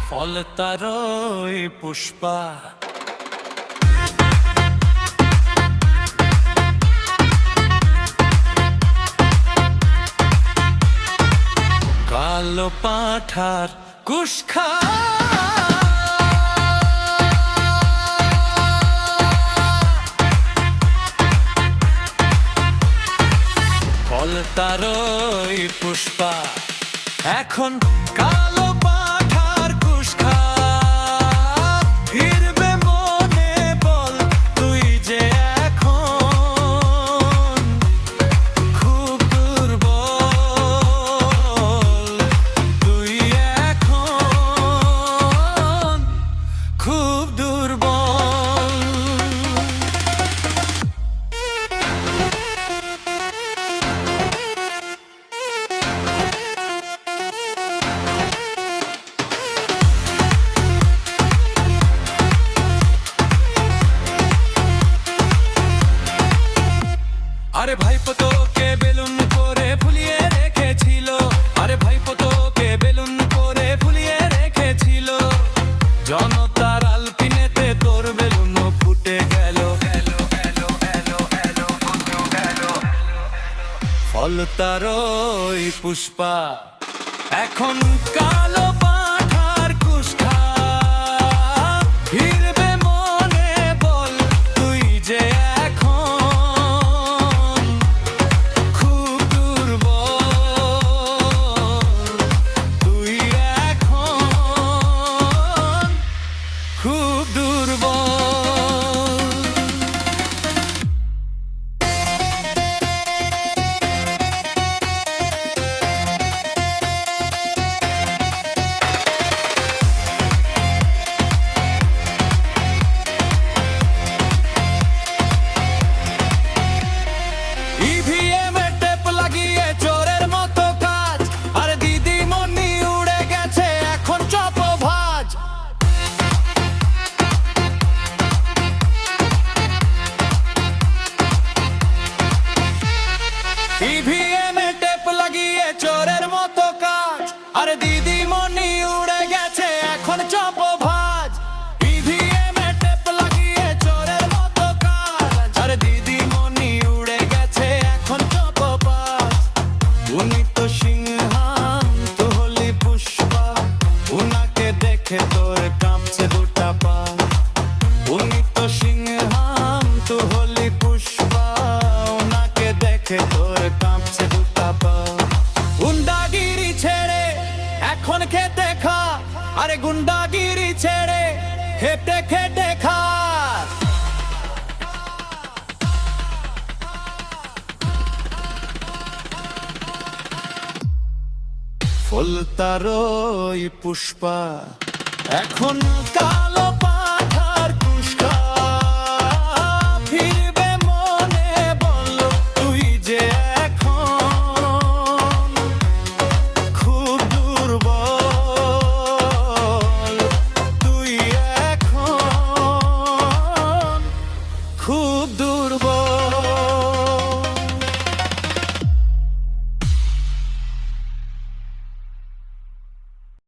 ফল তারই পুষ্পা। কালো পাঁঠার কুশ খা, ফল তারই পুষ্পা। এখন কালো পাঁঠার কুশ খা, ফিরবে মনে বল তুই যে এখন খুব দুর্বল, তুই এখন খুব দুর্বল। আরে ভাইপো তোকে বেলুন করে ফুলিয়ে রেখেছিল, আরে ভাইপো তোকে বেলুন করে ফুলিয়ে রেখেছিল, জনতার আলপিনেতে তোর বেলুন ফুটে গেল। ফল তারই পুষ্পা। এখন কালো পাঁঠার কুশ খা, ফিরবে মনে বল তুই যে এখন খুব দুর্বল, তুই এখন খুব দুর্বল। EVM এ টেপ লাগিয়ে চোরের মতো কাজ, আর দিদিমণি উড়ে গেছে এখন চপ ভাজ। EVM এ টেপ লাগিয়ে চোরের মতো কাজ, আর দিদিমণি উড়ে গেছে এখন চপ ভাজ। EVM এ টেপ লাগিয়ে চোরের মতো কাজ, আর দিদিমণি উড়ে গেছে এখন চপ ভাজ। উনি তো সিংহান্ত হলি পুষ্পা, উনাকে দেখে তোর কাঁপছে দুটা পা। উনি তো সিংহান্ত হলি পুষ্পা, উনাকে দেখে তোর কাঁপছে দুটা পা। গুন্ডাগিরি ছেড়ে এখন খেতে খা, আরে গুন্ডাগিরি ছেড়ে হেঁটে খেটে খা। ফল তারই পুষ্পা। এখন কালো পা